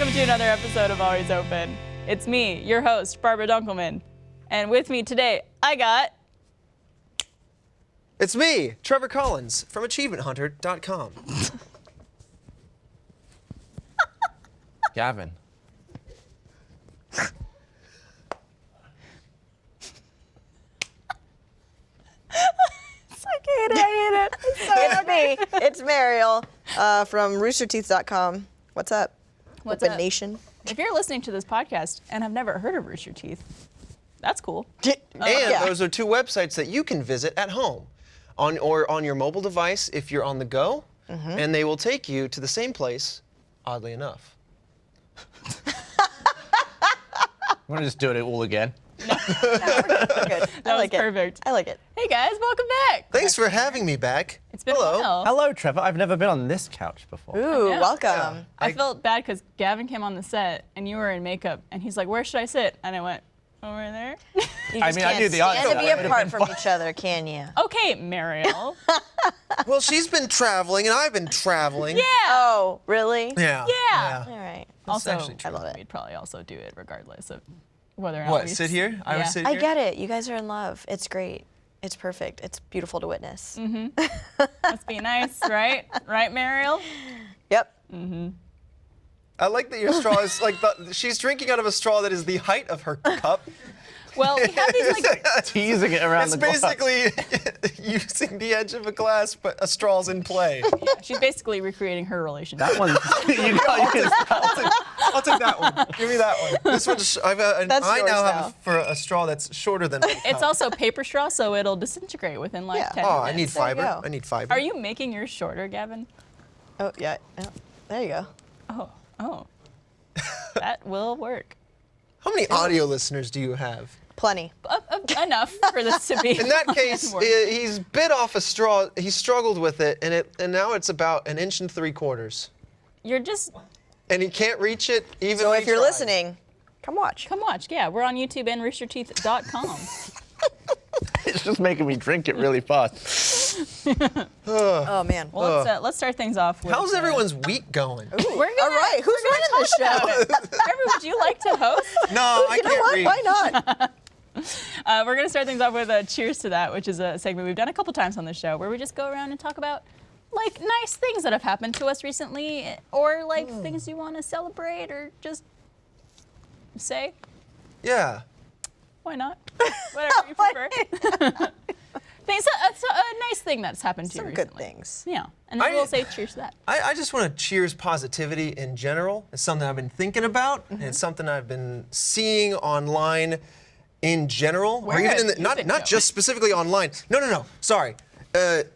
Welcome to another episode of Always Open. It's me, your host, Barbara Dunkelman. And with me today, I got... It's me, Trevor Collins, from AchievementHunter.com. Gavin. I hate it. It's me. It's Mariel from roosterteeth.com. What's up? What's Open up? Nation. If you're listening to this podcast and have never heard of Rooster Teeth, that's cool. And those are two websites that you can visit at home or on your mobile device if you're on the go, and they will take you to the same place, oddly enough. I'm going to just do it all again. We're good. That was perfect. I like it. Hey guys, welcome back. Thanks for having me back. It's been a while. Hello, Trevor. I've never been on this couch before. Ooh, Yeah. welcome. I felt bad because Gavin came on the set and you were in makeup and he's like, where should I sit? And I went, over there. You I just mean, I can't knew the stand answer. to be That would've apart been from fun. each other, can you? Okay, Mariel. Well, she's been traveling, and I've been traveling. Yeah. Oh, really? Yeah. Yeah. All right. Also, actually true. I love it. we'd probably also do it regardless of whether or not What, we sit here? I would Yeah. sit I here? get it. You guys are in love. It's great. It's perfect. It's beautiful to witness. Must be nice, right? Right, Mariel? Yep. I like that your straw is like, she's drinking out of a straw that is the height of her cup. Well, we have these like Teasing it around It's the glass. basically using the edge of a glass, but a straw's in play. she's basically recreating her relationship. That one. you can I'll take that one. Give me that one. This one's, I That's yours now now. have for a straw that's shorter than my cup. It's also paper straw, so it'll disintegrate within like Yeah. 10 Oh, minutes. I need There you fiber. go. I need fiber. Are you making yours shorter, Gavin? Oh, yeah. There you go. Oh. That will work. How many audio listeners do you have? Plenty. Enough for this to be. In that case, work. he's bit off a straw. He struggled with it, and now it's about 1 3/4 inches. You're just And he can't reach it even. So when if he you're tries. listening, come watch. come watch. Yeah, we're on YouTube and roosterteeth.com. It's just making me drink it really fast. Oh, man. Well, let's start things off with. How's everyone's week going? We're gonna, All right. Who's running this show? Trevor, would you like to host? No, I You know can't what? read. Why not? We're going to start things off with Cheers to That, which is a segment we've done a couple times on the show where we just go around and talk about like nice things that have happened to us recently or like things you want to celebrate or just say. Yeah. Why not? Whatever you prefer. It's a nice thing that's happened to you Some recently. good things. Yeah. And then I- we'll say cheers to that. I just want to cheers positivity in general. It's something I've been thinking about, and it's something I've been seeing online in general, Where or even have in the, you not been not going? just specifically online. No. Sorry,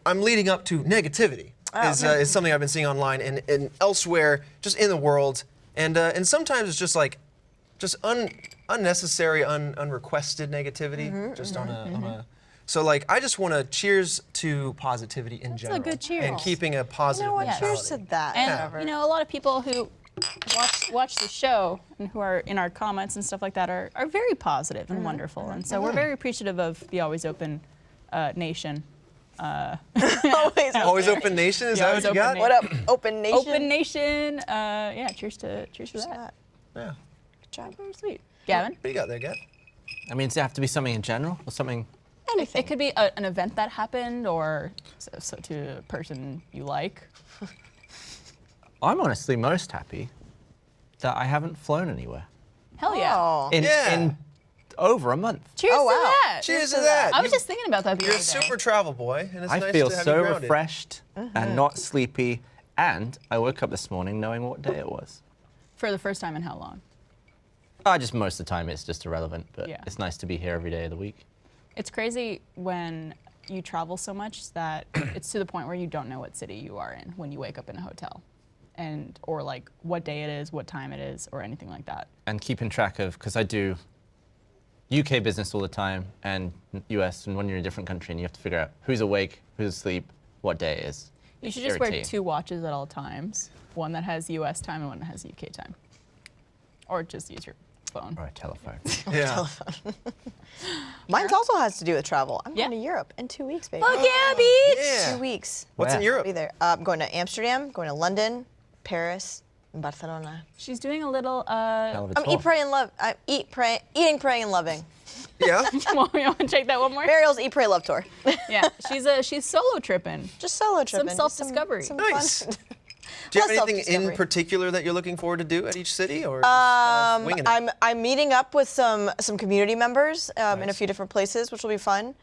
I'm leading up to negativity. Is something I've been seeing online and elsewhere, just in the world, and sometimes it's just like, unnecessary, unrequested negativity, just on a. So like, I just want to cheers to positivity in general. good cheers. And keeping a positive You know what? mentality. Cheers to that. And Trevor. you know, a lot of people who watch the show and who are in our comments and stuff like that are very positive and wonderful. And so we're very appreciative of the Always Open Nation. Always Open Nation, is Yeah, that what Always you Open got? Nation. What up, Open Nation? Open Nation. Yeah, cheers to that. Yeah. Good job. Very sweet. Gavin? What do you got there, Gav? I mean, does it have to be something in general or something? It could be an event that happened or so to a person you like. I'm honestly most happy that I haven't flown anywhere Hell yeah. Oh. in over a month. Cheers Oh, wow. to that. Cheers to that. I was just thinking about that the You're other a day. super travel boy, and it's I nice feel to have you so grounded. refreshed and not sleepy, and I woke up this morning knowing what day it was. For the first time in how long? Just most of the time it's just irrelevant, but Yeah. it's nice to be here every day of the week. It's crazy when you travel so much that it's to the point where you don't know what city you are in when you wake up in a hotel, and or like what day it is, what time it is, or anything like that. And keeping track of, because I do UK business all the time and US, and when you're in a different country and you have to figure out who's awake, who's asleep, what day it is. You It's should just wear irritating. 2 watches at all times, one that has US time and one that has UK time, or just use your phone. Or a telephone. Yeah. Mine also has to do with travel. I'm Yeah. going to Europe in 2 weeks, baby. Fuck yeah, bitch! Yeah. 2 weeks. What's in Where? Europe? Be there. I'm going to Amsterdam, going to London, Paris, in Barcelona. She's doing a little. Hell of a I'm tour. eating, praying, and loving. Yeah. You want to check that one more? Mariel's Eat, Pray, Love tour. Yeah, she's solo tripping. Just solo tripping. just self-discovery. some Nice. fun. Do you have Less anything in self-discovery. particular that you're looking forward to do at each city, or just winging it? I'm meeting up with some community members in a Nice. few different places, which will be fun.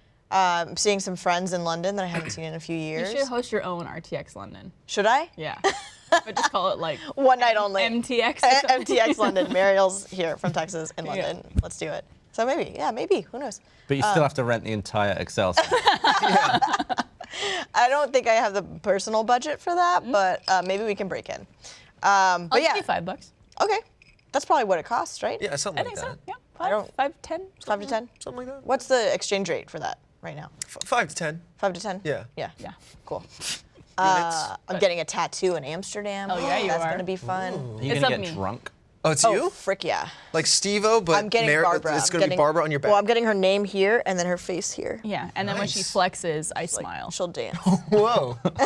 Seeing some friends in London that I haven't seen in a few You years. should host your own RTX London. Should I? Yeah. But just call it like One night only. MTX. or something. MTX London. Mariel's here from Texas in Yeah. London. Let's do it. So maybe. Who knows? But you still have to rent the entire Excel. I don't think I have the personal budget for that, but maybe we can break in. I'll But yeah, give you $5. okay. That's probably what it costs, right? Yeah, something I like think so. that. Yeah. I don't- 5, 10. 5 to 10. Something like that. What's the exchange rate for that right now? 5 to 10. 5 to 10. Yeah. Yeah. Yeah. Cool. Units. I'm getting a tattoo in Amsterdam. Oh, yeah, you That's are. gonna be fun. Are you It's gonna of get me. drunk? Oh, it's Oh, you? frick yeah. Like Steve-O, but I'm getting Barbara. It's I'm going to be getting- Barbara on your back. Well, I'm getting her name here and then her face here. Yeah. And then when she Nice. flexes, I Like, smile. she'll dance. Whoa. There's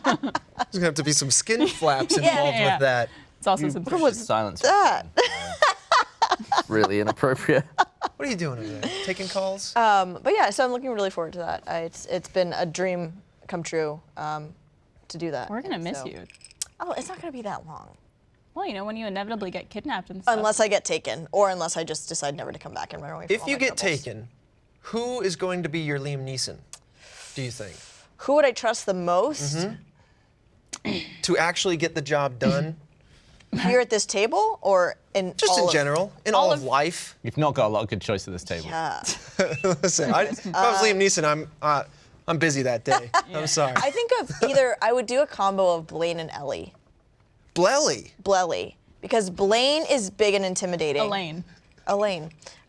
going to have to be some skin flaps involved yeah. with that. It's also some. Silence. that? Really inappropriate. What are you doing over there? Taking calls? But yeah, so I'm looking really forward to that. It's been a dream come true to do that. We're gonna miss So- you. Oh, it's not gonna be that long. Well, when you inevitably get kidnapped and stuff. Unless I get taken, or unless I just decide never to come back and run away from If all you my get troubles. taken, who is going to be your Liam Neeson, do you think? Who would I trust the most? To actually get the job done? Here at this table, or in Just all in of- general, in all of life. You've not got a lot of good choice at this table. Yeah. Listen, if I was Liam Neeson, I'm busy that day. I'm sorry. I think of either I would do a combo of Blaine and Ellie. Blelly. Because Blaine is big and intimidating. Elaine.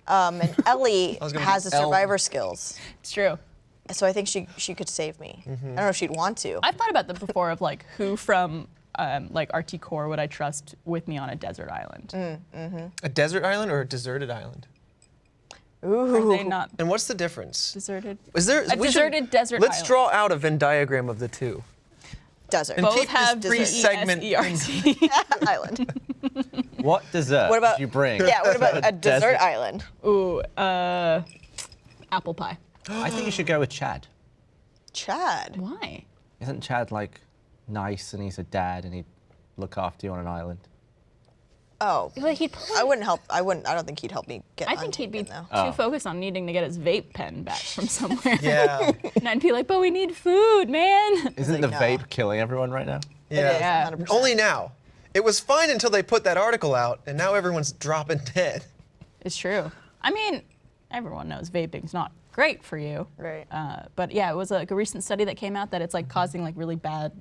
And Ellie was gonna has be the survivor skills. It's true. So I think she could save me. I don't know if she'd want to. I've thought about that before of like who from like RT Core would I trust with me on a desert island? A desert island or a deserted island? Are they not And what's the difference? deserted? Is there A deserted desert Let's island. draw out a Venn diagram of the two. Desert. And Both keep this have brief segment D-E-S-E-R-T. Island. What dessert What about did you bring? Yeah, what about a desert Desert. island? Ooh, apple pie. I think you should go with Chad. Chad. Why? Isn't Chad like nice and he's a dad and he'd look after you on an island? Oh. Like he'd I wouldn't help. I don't think he'd help me get I think he'd be untaken, though. too focused on needing to get his vape pen back from somewhere. Yeah. And I'd be like, but we need food, man. Isn't like, the no. vape killing everyone right now? Yeah. Yeah. 100%. Only now. It was fine until they put that article out, and now everyone's dropping dead. It's true. I mean, everyone knows vaping's not great for you. Right. But yeah, it was like a recent study that came out that it's like causing like really bad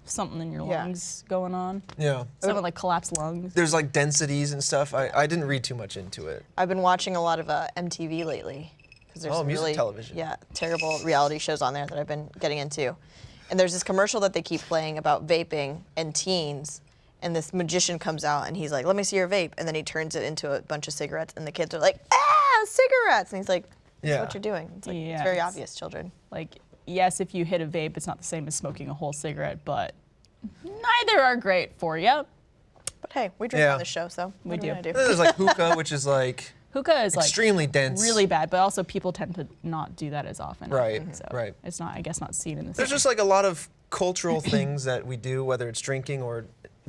something in your Yeah. lungs going on. Yeah. Something like collapsed lungs. There's like densities and stuff. I didn't read too much into it. I've been watching a lot of MTV lately because there's Oh, some music really television. terrible reality shows on there that I've been getting into. And there's this commercial that they keep playing about vaping and teens. And this magician comes out and he's like, "Let me see your vape," and then he turns it into a bunch of cigarettes, and the kids are like, "Ah, cigarettes!" And he's like, "That's Yeah. what you're doing." It's like Yeah, it's very it's- obvious, children. Like, yes, if you hit a vape, it's not the same as smoking a whole cigarette, but neither are great for you. But hey, we drink Yeah. on this show, so We what are do. gonna There's like hookah, which is like Hookah is like extremely dense. really bad, but also people tend to not do that as often. Right, So right. It's not, I guess, not seen in the There's same. just like a lot of cultural things that we do, whether it's drinking or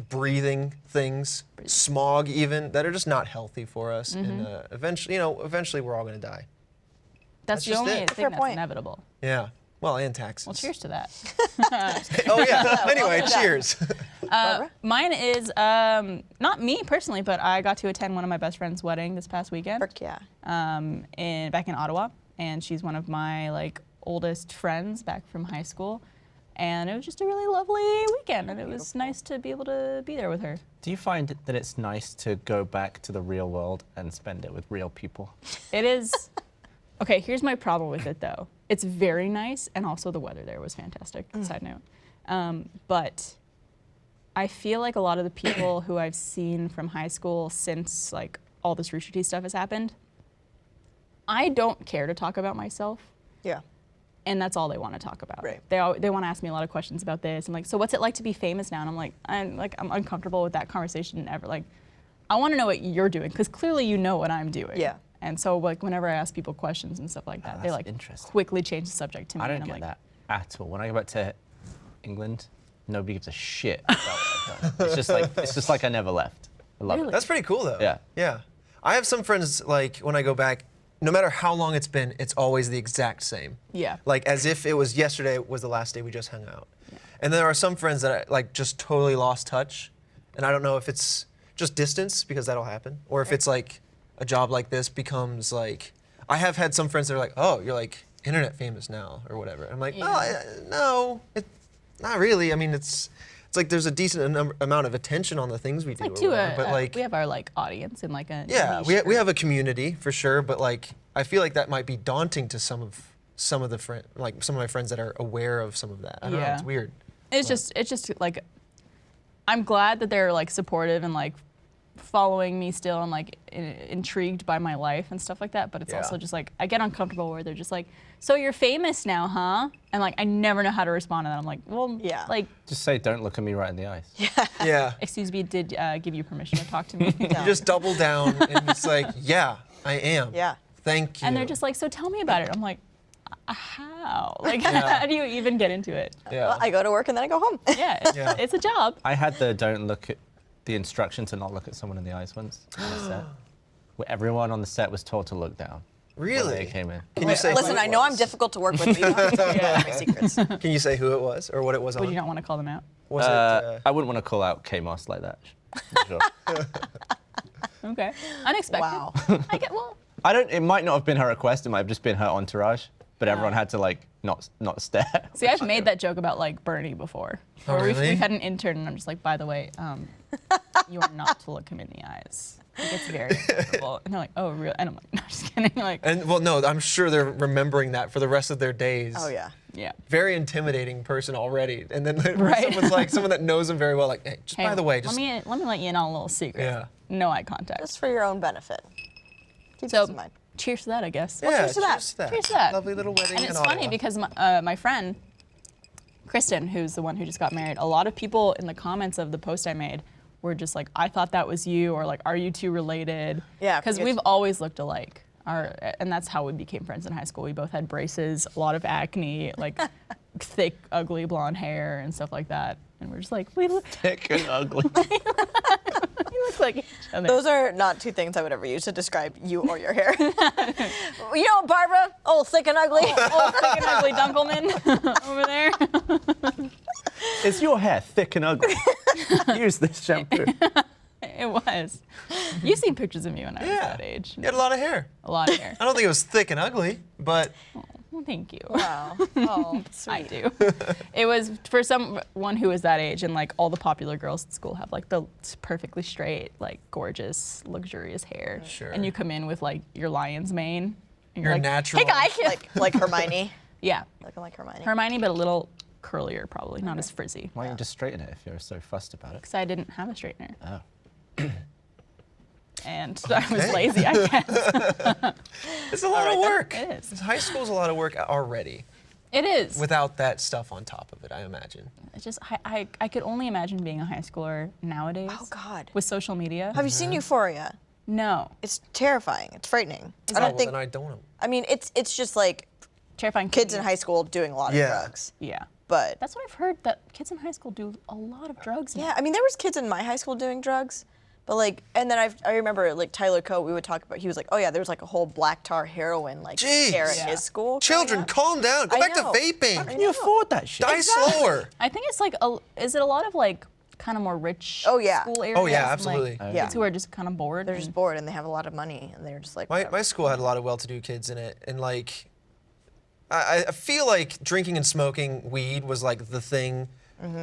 breathing things, smog even, that are just not healthy for us. And eventually we're all going to die. That's the just only it. thing Fair that's point. inevitable. Yeah. Well, and taxes. Well, cheers to that. Oh yeah. Anyway, cheers. Mine is not me personally, but I got to attend one of my best friend's wedding this past weekend. Frick yeah. Back in Ottawa, and she's one of my like oldest friends back from high school, and it was just a really lovely weekend, and it was nice to be able to be there with her. Do you find that it's nice to go back to the real world and spend it with real people? It is. Okay, here's my problem with it though. It's very nice, and also the weather there was fantastic. Side note, but I feel like a lot of the people who I've seen from high school since like all this Rooster Teeth stuff has happened, I don't care to talk about myself. Yeah. and that's all they want to talk about. Right. They want to ask me a lot of questions about this. I'm like, so what's it like to be famous now? And I'm uncomfortable with that conversation ever. Like, I want to know what you're doing because clearly you know what I'm doing. Yeah. And so like whenever I ask people questions and stuff like that, they that's like interesting. quickly change the subject to me. I don't and I'm get like, that at all. When I go back to England, nobody gives a shit about what I've done. It's just like I never left. I love Really? it. That's pretty cool though. Yeah. Yeah. I have some friends like when I go back, no matter how long it's been, it's always the exact same. Yeah. Like as if it was yesterday was the last day we just hung out. And there are some friends that I like just totally lost touch, and I don't know if it's just distance because that'll happen, or if it's like a job like this becomes like. I have had some friends that are like, "Oh, you're like internet famous now," or whatever. I'm like, no, not really. I mean, it's like there's a decent amount of attention on the things we do, like or to whatever, but like we have our like audience and like a yeah, niche we have a community for sure, but like I feel like that might be daunting to some of my friends that are aware of some of that. I don't know, Yeah. it's weird. It's just like, I'm glad that they're like supportive and like following me still and like intrigued by my life and stuff like that. But it's Yeah. also just like, I get uncomfortable where they're just like, so you're famous now, huh? And like, I never know how to respond to that. I'm like, well, Yeah. like, Just say, don't look at me right in the eyes. Yeah. excuse me, did give you permission to talk to me? You just double down and it's like, yeah, I am. Yeah. Thank you. And they're just like, so tell me about it. I'm like, how? Like, how do you even get into it? yeah. Well, I go to work and then I go home. Yeah, it's, Yeah. it's a job. I had the instruction to not look at someone in the eyes once on the set. Where everyone on the set was told to look down. When Really? they came in. Can you say Listen, who it I know I'm was? difficult to work with, but you don't have to tell me all my secrets. Can you say who it was or what it was Would on? you not want to call them out? Was it? I wouldn't want to call out K-Moss like that. Sure. Okay. Unexpected. Wow. I get, well, It might not have been her request. It might have just been her entourage. But everyone had to like not stare. see, I've made that joke about like Bernie before. Oh, Where really? we've had an intern, and I'm just like, by the way, you are not to look him in the eyes. It gets very uncomfortable. And they're like, oh, real? And I'm like, no, just kidding. Like, And well, no, I'm sure they're remembering that for the rest of their days. Oh, yeah. yeah. Very intimidating person already, and then Right. someone's like someone that knows them very well, like, hey, just Hey, by the way, just let me let you in on a little secret. Yeah. No eye contact. Just for your own benefit. Keep So, this in mind. cheers to that, I guess. yeah, cheers to that. Cheers to that. Lovely little wedding And in it's funny Ottawa. because my friend, Kristen, who's the one who just got married, a lot of people in the comments of the post I made were just like, I thought that was you, or like, are you two related? Yeah, Because forget- we've always looked alike. And that's how we became friends in high school. We both had braces, a lot of acne, like thick, ugly blonde hair and stuff like that. And we're just like, we look Thick and ugly. like each other. Those are not two things I would ever use to describe you or your hair. You know, Barbara, old thick and ugly. old thick and ugly Dunkelman over there. Is your hair thick and ugly? Use this shampoo. It was. You've seen pictures of me when I was Yeah. that age. You had a lot of hair. A lot of hair. I don't think it was thick and ugly, but Well, thank you. Wow. Oh, sweet. I do. It was for someone who was that age, and like all the popular girls at school have like the perfectly straight, like gorgeous, luxurious hair. Sure. And you come in with like your lion's mane. And Your like, natural- Hey guys. Like Hermione. yeah. Looking like Hermione. Hermione, but a little curlier, probably not as frizzy. Why don't you just straighten it if you're so fussed about it? Because I didn't have a straightener, Oh. and I was Okay. lazy. I guess it's a lot of work. It is. High school's a lot of work already it is. without that stuff on top of it, I imagine. It's just I could only imagine being a high schooler nowadays. Oh, God. With social media. Have you seen Euphoria? No. It's terrifying. It's frightening. I Oh, don't well, think. then I don't know. I mean, it's just like Terrifying. kids in high school doing a lot of Yeah. drugs. Yeah. But That's what I've heard, that kids in high school do a lot of drugs now. yeah, I mean, there was kids in my high school doing drugs, but like, and then I remember like Tyler Coe, we would talk about. He was like, oh yeah, there was like a whole black tar heroin like Jeez. scare at Yeah. his school. growing Children, up. calm down. Go I back know. to vaping. Can you afford that shit? Die slower. I think it's like, is it a lot of like kind of more rich Oh, yeah. school areas? Oh, yeah, and, like, absolutely. Yeah. Kids who are just kind of bored. They're just bored and they have a lot of money and they're just like. My whatever. school had a lot of well-to-do kids in it, and like, I feel like drinking and smoking weed was like the thing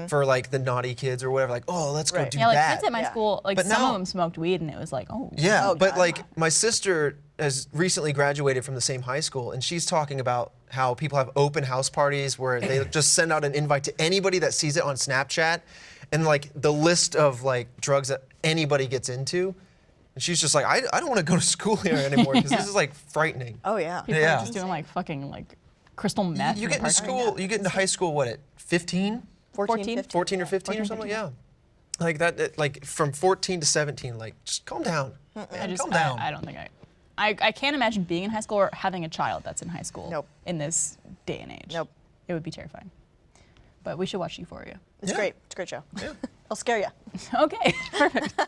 for like the naughty kids or whatever. Like, oh, let's go Right. do yeah, like that. kids at my Yeah. school, like But some now- of them smoked weed, and it was like, oh. Yeah, Oh, but God. like my sister has recently graduated from the same high school, and she's talking about how people have open house parties where they just send out an invite to anybody that sees it on Snapchat, and like the list of like drugs that anybody gets into, and she's just like, I don't want to go to school here anymore because this is like frightening. Oh yeah. People Yeah. are just doing like fucking like crystal meth. You in get into the park. school, you get into high school, what, at 15? 14, 14? 15. 14 or 15 or 14, something? Yeah. Like that, like from 14 to 17, like just calm down. Man, calm down. I don't think I can't imagine being in high school or having a child that's in high school. Nope. In this day and age. Nope. It would be terrifying. But we should watch Euphoria. It's Yeah. great. It's a great show. Yeah. I'll scare you. Okay, perfect.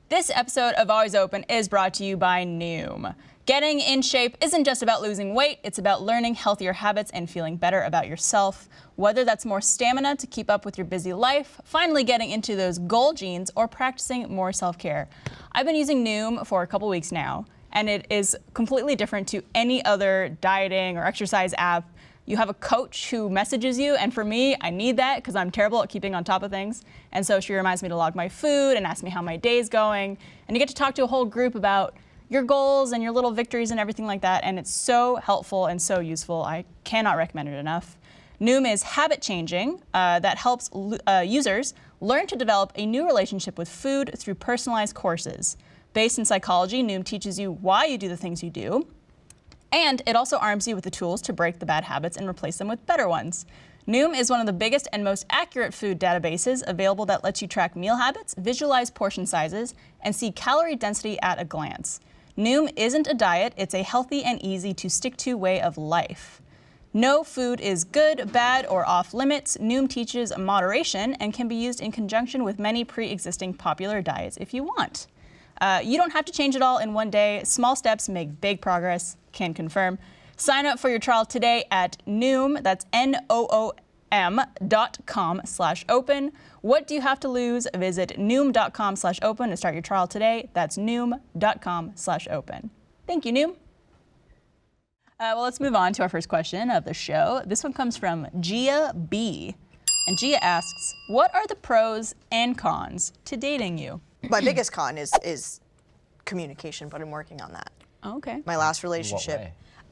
This episode of Always Open is brought to you by Noom. Getting in shape isn't just about losing weight, it's about learning healthier habits and feeling better about yourself. Whether that's more stamina to keep up with your busy life, finally getting into those goal jeans, or practicing more self-care. I've been using Noom for a couple weeks now, and it is completely different to any other dieting or exercise app. You have a coach who messages you, and for me, I need that because I'm terrible at keeping on top of things. And so she reminds me to log my food and ask me how my day's going. And you get to talk to a whole group about your goals and your little victories and everything like that. And it's so helpful and so useful. I cannot recommend it enough. Noom is habit changing that helps users learn to develop a new relationship with food through personalized courses. Based in psychology, Noom teaches you why you do the things you do. And it also arms you with the tools to break the bad habits and replace them with better ones. Noom is one of the biggest and most accurate food databases available that lets you track meal habits, visualize portion sizes, and see calorie density at a glance. Noom isn't a diet, it's a healthy and easy to stick to way of life. No food is good, bad, or off limits. Noom teaches moderation and can be used in conjunction with many pre-existing popular diets if you want. You don't have to change it all in one day. Small steps make big progress. Can confirm. Sign up for your trial today at Noom. That's Noom.com/open. What do you have to lose? Visit Noom.com/open to start your trial today. That's Noom.com/open. Thank you, Noom. Well, let's move on to our first question of the show. This one comes from Gia B. And Gia asks, what are the pros and cons to dating you? My biggest con is communication, but I'm working on that. Oh, okay. My last What relationship.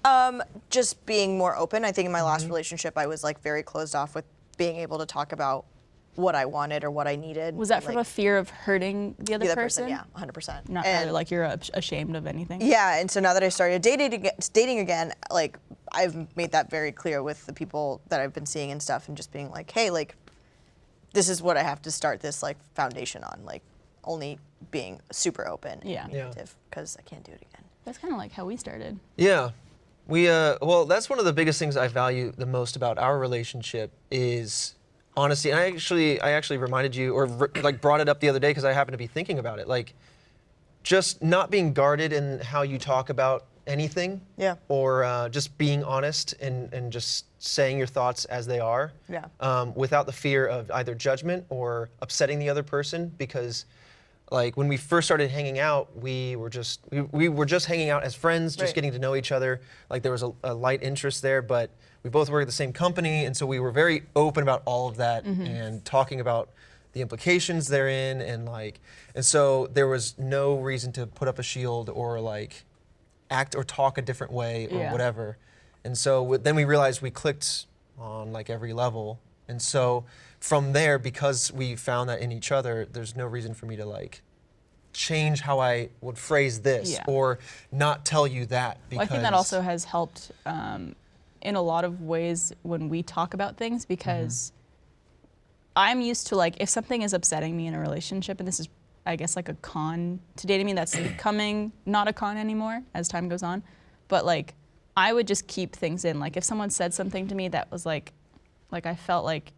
way? Just being more open. I think in my last relationship, I was like very closed off with being able to talk about what I wanted or what I needed. Was that from like, a fear of hurting the other person? Yeah, 100%. Not and, like you're ashamed of anything? Yeah, and so now that I started dating again, like I've made that very clear with the people that I've been seeing and stuff, and just being like, hey, like this is what I have to start this like foundation on, like only being super open and Yeah. communicative, because I can't do it again. That's kind of like how we started. Yeah. Well, that's one of the biggest things I value the most about our relationship is honesty. And I actually reminded you, or like brought it up the other day because I happened to be thinking about it. Like, just not being guarded in how you talk about anything. Yeah. Or just being honest and just saying your thoughts as they are. Yeah. Without the fear of either judgment or upsetting the other person, because like when we first started hanging out, we were just hanging out as friends, just Right. getting to know each other. Like there was a light interest there, but we both work at the same company, and so we were very open about all of that and talking about the implications therein, and so there was no reason to put up a shield or like act or talk a different way or Yeah. whatever. And so then we realized we clicked on like every level, and so from there, because we found that in each other, there's no reason for me to like change how I would phrase this Yeah. or not tell you that. Because Well, I think that also has helped in a lot of ways when we talk about things, because I'm used to like, if something is upsetting me in a relationship, and this is, I guess, like a con to dating me, that's becoming not a con anymore as time goes on, but like, I would just keep things in. Like if someone said something to me that was like I felt like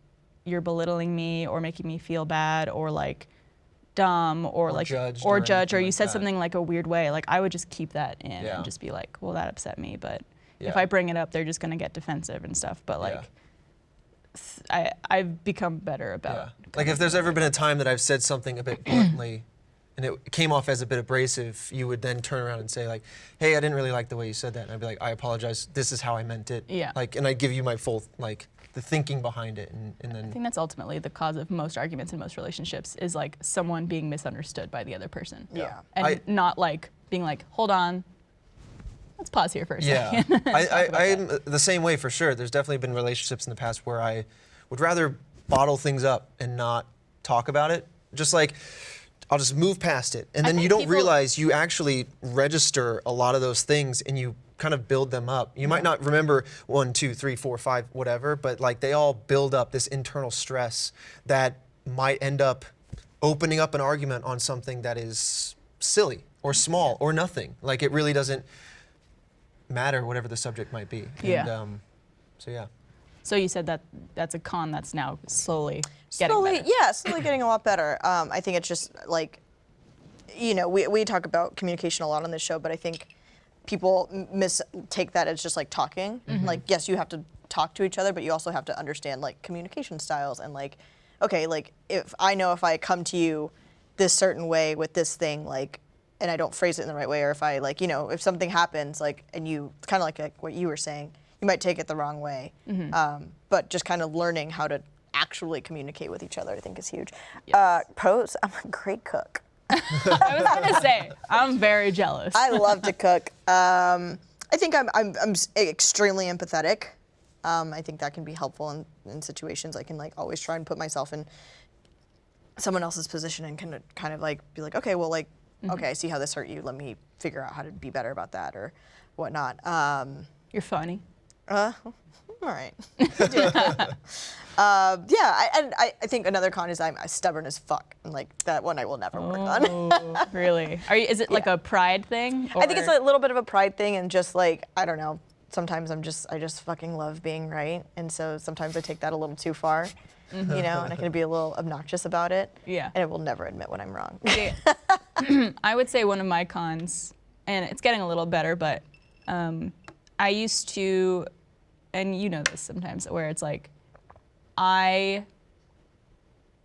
you're belittling me or making me feel bad or like dumb or like judged or or judge, or anything you like said that. something like a weird way, like I would just keep that in Yeah. and just be like, well, that upset me, but if Yeah. I bring it up, they're just gonna get defensive and stuff. But like, I've become better about. Yeah. Like if there's ever been a time that I've said something a bit bluntly and it came off as a bit abrasive, you would then turn around and say like, hey, I didn't really like the way you said that. And I'd be like, I apologize. This is how I meant it. Yeah. Like, and I'd give you my full, like the thinking behind it. And I then, think that's ultimately the cause of most arguments in most relationships is like someone being misunderstood by the other person. Yeah. And not like being like, hold on, let's pause here for a yeah, second. I'm the same way for sure. There's definitely been relationships in the past where I would rather bottle things up and not talk about it. Just like, I'll just move past it. And I then you think don't people- realize you actually register a lot of those things and you kind of build them up. You might not remember 1, 2, 3, 4, 5, whatever, but like they all build up this internal stress that might end up opening up an argument on something that is silly or small or nothing. Like it really doesn't matter whatever the subject might be. Yeah. And, so yeah. So you said that that's a con that's now slowly getting better. Slowly getting a lot better. I think it's just like, you know, we talk about communication a lot on this show, but I think people take that as just like talking. Like, yes, you have to talk to each other, but you also have to understand like communication styles and like, okay, like if I come to you this certain way with this thing, like, and I don't phrase it in the right way, or if I like, you know, if something happens, like, and you kind of like what you were saying, you might take it the wrong way. But just kind of learning how to actually communicate with each other, I think is huge. Yes. Pros, I'm a great cook. I was gonna say, I'm very jealous. I love to cook. I think I'm extremely empathetic. I think that can be helpful in situations. I can like always try and put myself in someone else's position and kind of like be like, okay, well, like, okay, I see how this hurt you. Let me figure out how to be better about that or whatnot. You're funny. All right. I think another con is I'm stubborn as fuck, and like that one I will never work on. Oh, really? Is it like a pride thing? I think it's a little bit of a pride thing, and just like I don't know. Sometimes I just fucking love being right, and so sometimes I take that a little too far, you know, and I can be a little obnoxious about it. Yeah. And I will never admit when I'm wrong. Yeah. I would say one of my cons, and it's getting a little better, but I used to, and you know this sometimes, where it's like, I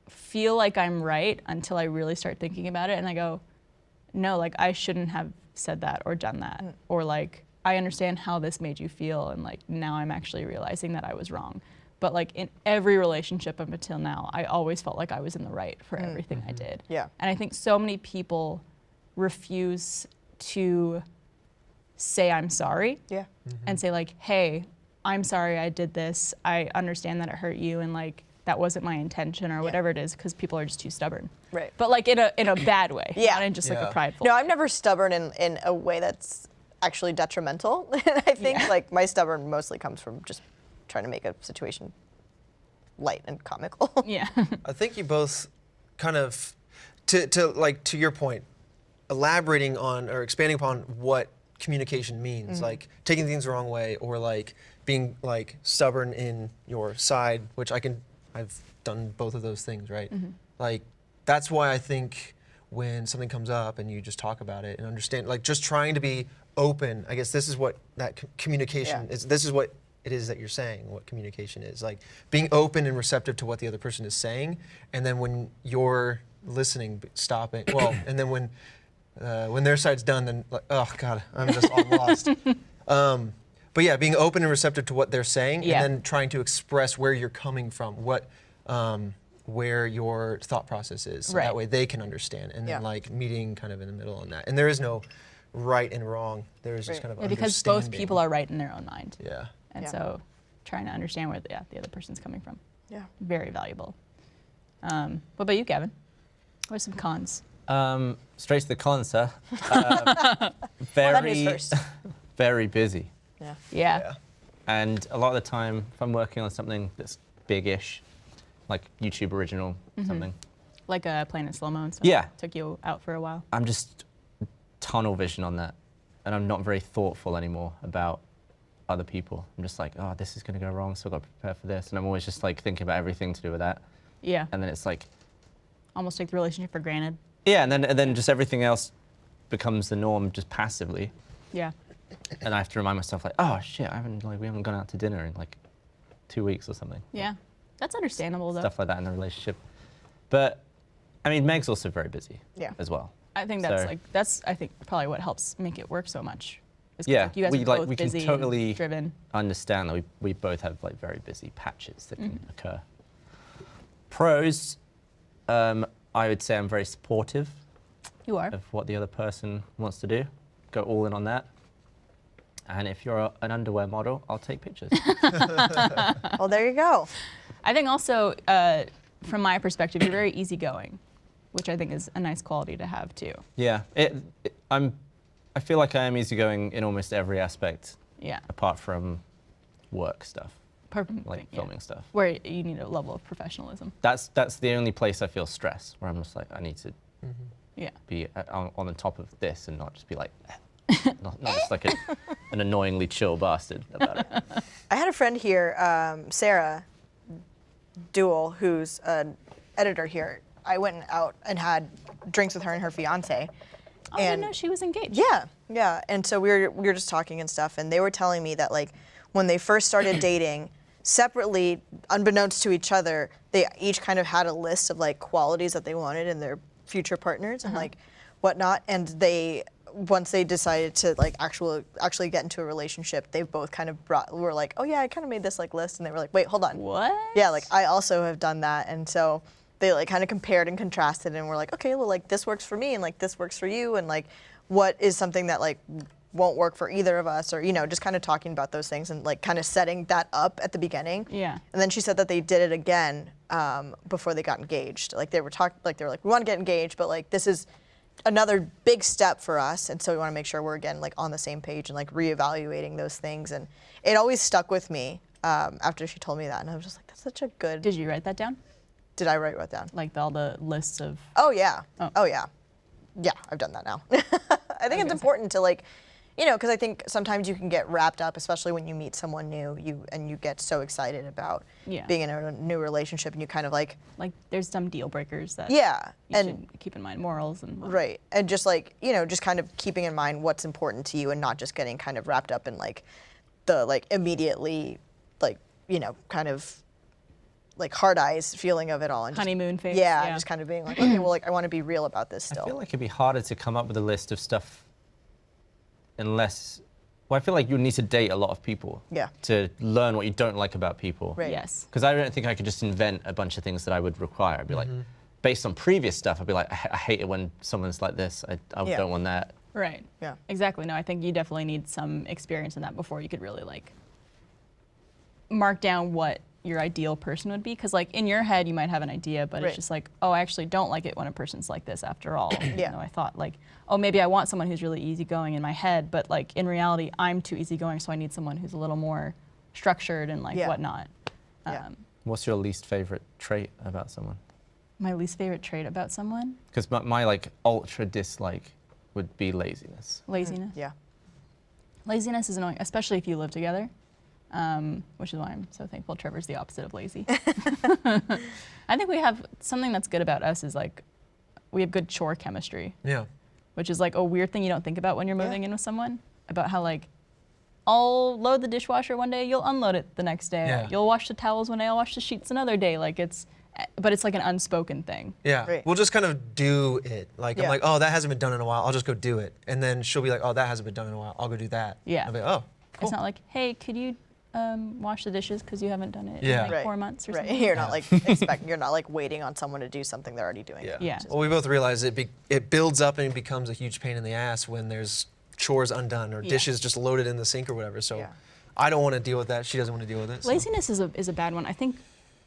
feel like I'm right until I really start thinking about it, and I go, no, like I shouldn't have said that or done that, or like I understand how this made you feel, and like now I'm actually realizing that I was wrong. But like in every relationship up until now, I always felt like I was in the right for everything I did. Yeah. And I think so many people refuse to say I'm sorry. Yeah. And say like, hey, I'm sorry I did this. I understand that it hurt you, and like that wasn't my intention or whatever it is, because people are just too stubborn. Right. But like in a bad way. Yeah. Not in just like Yeah. a prideful. No, I'm never stubborn in a way that's actually detrimental. I think like my stubborn mostly comes from just trying to make a situation light and comical. Yeah. I think you both kind of, to your point, elaborating on or expanding upon what communication means, like taking things the wrong way, or like being like stubborn in your side, which I've done both of those things, right? Like that's why I think when something comes up and you just talk about it and understand, like just trying to be open. I guess this is what that communication is. This is what it is that you're saying, what communication is. Like being open and receptive to what the other person is saying, and then when you're listening, stopping. Well, and then when their side's done, then like, oh God, I'm just all lost. But yeah, being open and receptive to what they're saying, and then trying to express where you're coming from, where your thought process is, so that way they can understand, and then like meeting kind of in the middle on that. And there is no right and wrong. There is just kind of because both understanding. people are right in their own mind. Yeah. And so trying to understand where the other person's coming from. Yeah. Very valuable. What about you, Gavin? What are some cons? Straight to the cons, sir. That is first. Very busy. Yeah. Yeah. And a lot of the time, if I'm working on something that's big-ish, like YouTube original, something, Like playing in slow-mo and stuff. Yeah. Took you out for a while. I'm just tunnel vision on that. And I'm not very thoughtful anymore about other people. I'm just like, oh, this is going to go wrong, so I've got to prepare for this. And I'm always just like thinking about everything to do with that. Yeah. And then it's like, Almost take the relationship for granted. yeah, and then just everything else becomes the norm just passively. Yeah. And I have to remind myself like, oh shit, we haven't gone out to dinner in like 2 weeks or something. Yeah. That's understandable, though. Stuff like that in the relationship. But I mean, Meg's also very busy as well. I think that's I think probably what helps make it work so much. Is 'cause, Yeah, like, you guys we are both we can busy totally and driven. understand that we both have like very busy patches that can occur. Pros, I would say I'm very supportive You are. of what the other person wants to do. Go all in on that. And if you're an underwear model, I'll take pictures. Well, there you go. I think also, from my perspective, you're very easygoing, which I think is a nice quality to have too. Yeah, I I feel like I am easygoing in almost every aspect, Yeah. apart from work stuff, Perfect. like filming stuff. Where you need a level of professionalism. That's the only place I feel stress, where I'm just like, I need to Yeah. be on the top of this and not just be like, not just like an annoyingly chill bastard about it. I had a friend here, Sarah Duell, who's an editor here. I went out and had drinks with her and her fiance. Oh, I didn't know she was engaged. Yeah. And so we were just talking and stuff, and they were telling me that like when they first started dating, separately, unbeknownst to each other, they each kind of had a list of like qualities that they wanted in their future partners and like whatnot. And once they decided to like actually get into a relationship, they both kind of were like, oh yeah, I kind of made this like list, and they were like, wait, hold on. What? Yeah, like I also have done that, and so they like kind of compared and contrasted, and were like, okay, well like this works for me, and like this works for you, and like what is something that like won't work for either of us, or just kind of talking about those things and like kind of setting that up at the beginning. Yeah. And then she said that they did it again before they got engaged. Like they were like, we want to get engaged, but like this is another big step for us, and so we want to make sure we're again like on the same page and like reevaluating those things. And it always stuck with me after she told me that, and I was just like, that's such a good. Did you write that down? Did I write what down? Like all the lists of. Oh yeah. Oh. Oh yeah. Yeah, I've done that now. I think it's important to like, because I think sometimes you can get wrapped up, especially when you meet someone new, and you get so excited about being in a new relationship, and you kind of like there's some deal breakers that. Yeah, You and should keep in mind morals and. right, and just like just kind of keeping in mind what's important to you, and not just getting kind of wrapped up in like the like immediately like kind of like hard eyes feeling of it all, and just, Honeymoon phase. yeah, just kind of being like, okay, well, like I want to be real about this still. I feel like it'd be harder to come up with a list of stuff unless, I feel like you need to date a lot of people to learn what you don't like about people. Right. Yes. Because I don't think I could just invent a bunch of things that I would require. I'd be like, based on previous stuff, I'd be like, I hate it when someone's like this. I don't want that. Right. Yeah. Exactly. No, I think you definitely need some experience in that before you could really like mark down what your ideal person would be. Because like in your head, you might have an idea, but it's just like, oh, I actually don't like it when a person's like this after all. I thought like, oh, maybe I want someone who's really easygoing in my head, but like in reality, I'm too easygoing, so I need someone who's a little more structured and like whatnot. What's your least favorite trait about someone? My least favorite trait about someone? Because my like ultra dislike would be laziness. Laziness. Yeah. Laziness is annoying, especially if you live together, which is why I'm so thankful Trevor's the opposite of lazy. I think we have something that's good about us is like we have good chore chemistry. Yeah. Which is like a weird thing you don't think about when you're moving in with someone, about how like I'll load the dishwasher one day, you'll unload it the next day. Yeah. You'll wash the towels one day, I'll wash the sheets another day. Like but it's like an unspoken thing. Yeah, Right. we'll just kind of do it. Like, I'm like, oh, that hasn't been done in a while. I'll just go do it. And then she'll be like, oh, that hasn't been done in a while. I'll go do that. Yeah. I'll be like, oh, cool. It's not like, hey, could you wash the dishes because you haven't done it Yeah. in like 4 months or something? You're not like you're not like waiting on someone to do something they're already doing. Yeah. Yeah. Well, we both realize it builds up and it becomes a huge pain in the ass when there's chores undone or dishes just loaded in the sink or whatever. So I don't want to deal with that. She doesn't want to deal with it. So. Laziness is a bad one. I think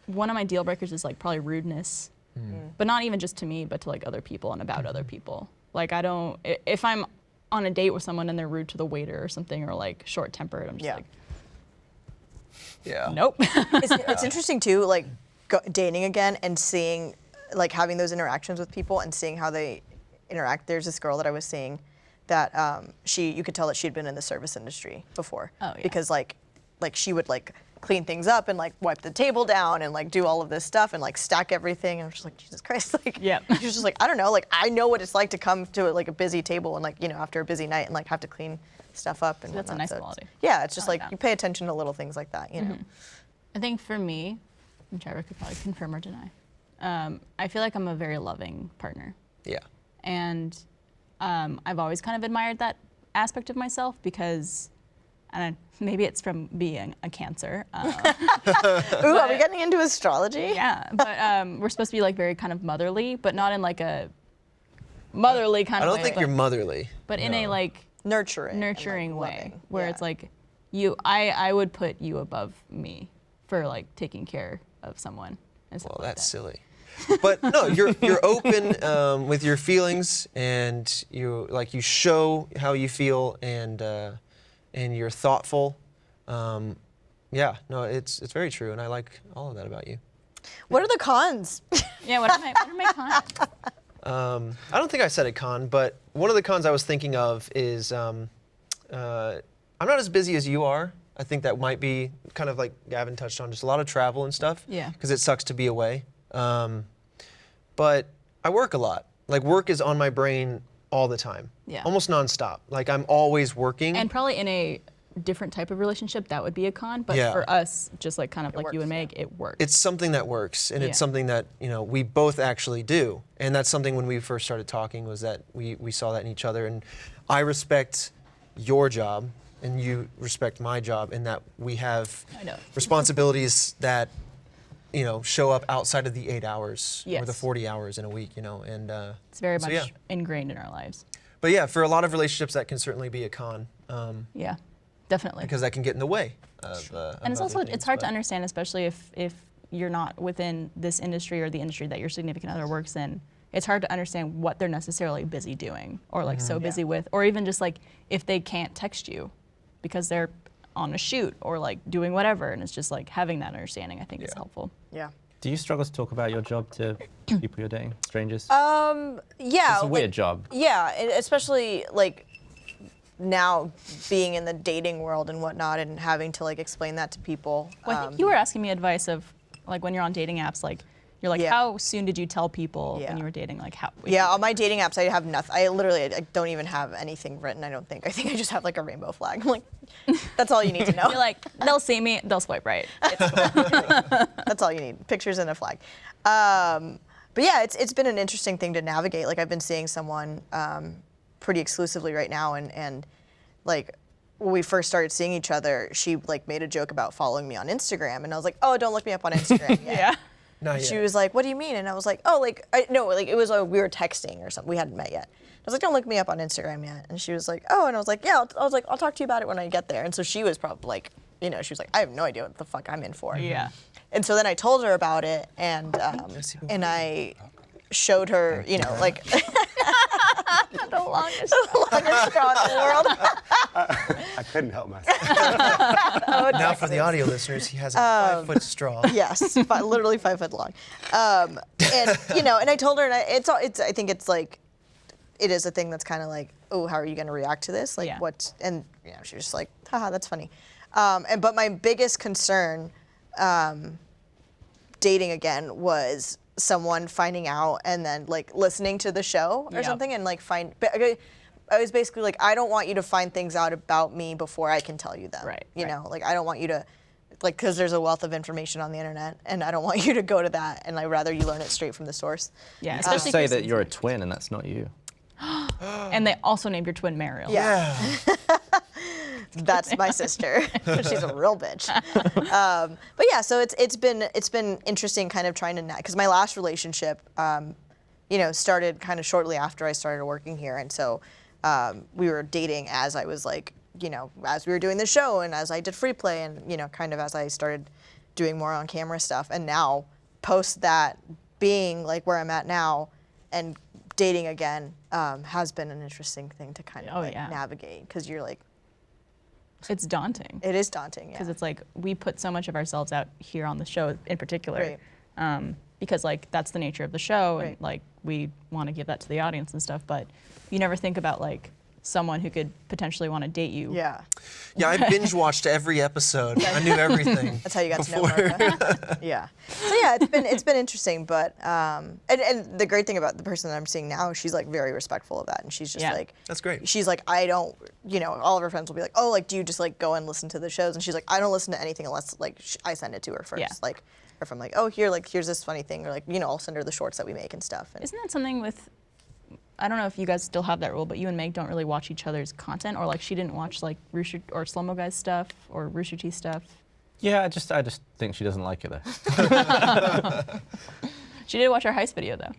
one of my deal breakers is like probably rudeness, but not even just to me, but to like other people and about other people. Like if I'm on a date with someone and they're rude to the waiter or something or like short tempered, I'm just like, nope. It's interesting too, like dating again and seeing, like having those interactions with people and seeing how they interact. There's this girl that I was seeing that you could tell that she'd been in the service industry before. Oh, yeah. Because like she would like clean things up and like wipe the table down and like do all of this stuff and like stack everything. And I'm just like, Jesus Christ, like she's just like, I don't know, like I know what it's like to come to like a busy table and like after a busy night and like have to clean stuff up and That's a whatnot. nice So quality. Yeah, it's just I like like that. you pay attention to little things like that, I think for me, and Trevor could probably confirm or deny, I feel like I'm a very loving partner. Yeah. And I've always kind of admired that aspect of myself because, and maybe it's from being a Cancer. Ooh, are we getting into astrology? Yeah, but we're supposed to be like very kind of motherly, but not in like a motherly kind I of don't way. think you're motherly. But in a like Nurturing nurturing and, like, way, loving. where it's like I would put you above me for like taking care of someone. And stuff Well, like that's that. silly. But no, you're open with your feelings, and you show how you feel, and you're thoughtful. Yeah, no, it's very true, and I like all of that about you. What are the cons? Yeah, what are my cons? I don't think I said a con, but one of the cons I was thinking of is I'm not as busy as you are. I think that might be kind of like Gavin touched on, just a lot of travel and stuff. Yeah. Because it sucks to be away. But I work a lot. Like, work is on my brain all the time. Yeah. Almost nonstop. Like, I'm always working. And probably in a different type of relationship, that would be a con. But Yeah. for us, just like kind of like works, you and Meg, it works. It's something that works, and Yeah. it's something that we both actually do. And that's something when we first started talking was that we saw that in each other. And I respect your job, and you respect my job, in that we have I know. responsibilities that show up outside of the 8 hours or the Yes. 40 hours in a week. And It's very so, much yeah. ingrained in our lives. But yeah, for a lot of relationships, that can certainly be a con. Yeah, definitely. Because that can get in the way of And it's other also things, it's hard to but- understand, especially if you're not within this industry or the industry that your significant other works in. It's hard to understand what they're necessarily busy doing, or like so busy with, or even just like if they can't text you because they're on a shoot or like doing whatever. And it's just like having that understanding, I think, is Yeah. helpful. Yeah. Do you struggle to talk about your job to people you're dating, strangers? Yeah. It's a weird job. Yeah, and especially like now being in the dating world and whatnot, and having to like explain that to people. Well, I think you were asking me advice of like when you're on dating apps, like you're like, Yeah. how soon did you tell people Yeah. when you were dating? Like how? Yeah, on my dating apps, I have nothing. I don't even have anything written. I think I just have like a rainbow flag. I'm like, that's all you need to know. You're like, they'll see me, they'll swipe right. It's cool. That's all you need. Pictures and a flag. But yeah, it's been an interesting thing to navigate. Like, I've been seeing someone pretty exclusively right now, and like when we first started seeing each other, she like made a joke about following me on Instagram, and I was like, oh, don't look me up on Instagram yet. Yeah. Not She yet. was like, what do you mean? And I was like, oh, like, it was we were texting or something. We hadn't met yet. I was like, don't look me up on Instagram yet. And she was like, oh, and I was like, yeah, I'll talk to you about it when I get there. And so she was probably like, she was like, I have no idea what the fuck I'm in for. Yeah. And so then I told her about it, and I showed her, like The longest. the longest straw in the world. I couldn't help myself. Now for the audio listeners, he has a 5-foot straw. Yes, literally 5 foot long. And and I told her, and I think it's like, it is a thing that's kind of like, oh, how are you going to react to this? Like, Yeah. what? And she was just like, haha, that's funny. But my biggest concern, dating again, was someone finding out and then like listening to the show or Yeah. something, and like I was basically like, I don't want you to find things out about me before I can tell you them. Right, You right. know, like I don't want you to, like, because there's a wealth of information on the internet, and I don't want you to go to that, and I'd rather you learn it straight from the source. Yeah, Just especially say for that you're a twin and that's not you. and they also named your twin Mariel. Yeah. That's my sister. She's a real bitch. But yeah, so it's been interesting, kind of trying to, because my last relationship, started kind of shortly after I started working here, and so we were dating as I was like, as we were doing the show, and as I did free play, and kind of as I started doing more on camera stuff, and now post that, being like where I'm at now, and dating again has been an interesting thing to kind of Oh, yeah. navigate, because you're like, It's daunting. it is daunting, yeah. Because it's like we put so much of ourselves out here on the show in particular, Right. because like that's the nature of the show, Right. and like we want to give that to the audience and stuff. But you never think about like someone who could potentially want to date you. Yeah, Yeah, I binge watched every episode. I knew everything. that's how you got to know Barbara. Yeah. So yeah, it's been interesting, but and the great thing about the person that I'm seeing now, she's like very respectful of that, and she's just Yeah. like, That's great. she's like, I don't, all of her friends will be like, oh, like, do you just like go and listen to the shows? And she's like, I don't listen to anything unless like I send it to her first. Yeah. Like, or if I'm like, oh, here's this funny thing, or like, I'll send her the shorts that we make and stuff. And Isn't that something with? I don't know if you guys still have that rule, but you and Meg don't really watch each other's content, or like she didn't watch like Rooster or Slow-Mo Guys stuff or Rooster Teeth stuff. Yeah, I just think she doesn't like it though. She did watch our heist video though.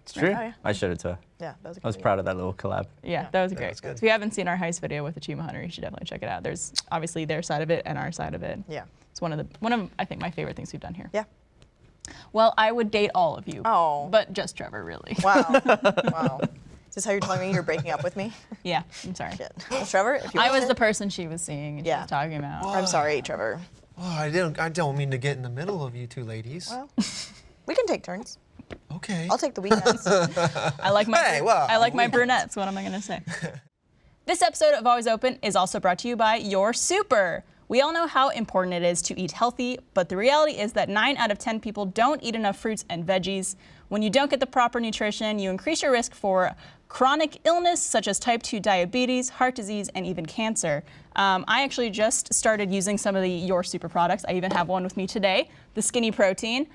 It's true. yeah. I showed it to her. yeah, that was. I was proud of that little collab. Yeah, that was great. was good. If you haven't seen our heist video with Achievement Hunter, you should definitely check it out. There's obviously their side of it and our side of it. Yeah. It's one of I think my favorite things we've done here. Yeah. Well, I would date all of you. Oh. But just Trevor, really. Wow. Wow. Is this how you're telling me you're breaking up with me? Yeah, I'm sorry. Shit. Well, Trevor, if you I want was it- the person she was seeing and she Yeah. was talking about. I'm sorry, Trevor. Oh, I don't mean to get in the middle of you two ladies. Well, we can take turns. Okay. I'll take the weekends. I like my Hey, well, I like my brunettes. What am I gonna say? This episode of Always Open is also brought to you by Your Super. We all know how important it is to eat healthy, but the reality is that 9 out of 10 people don't eat enough fruits and veggies. When you don't get the proper nutrition, you increase your risk for chronic illness such as type 2 diabetes, heart disease, and even cancer. I actually just started using some of the Your Super products. I even have one with me today, the Skinny Protein.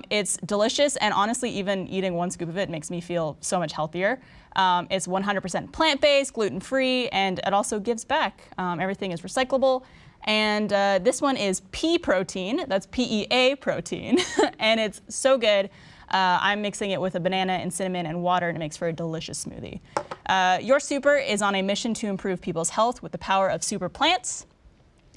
It's delicious, and honestly, even eating 1 scoop of it makes me feel so much healthier. It's 100% plant-based, gluten-free, and it also gives back. Everything is recyclable. And this one is pea protein, that's PEA protein, and it's so good. I'm mixing it with a banana and cinnamon and water, and it makes for a delicious smoothie. Your Super is on a mission to improve people's health with the power of super plants.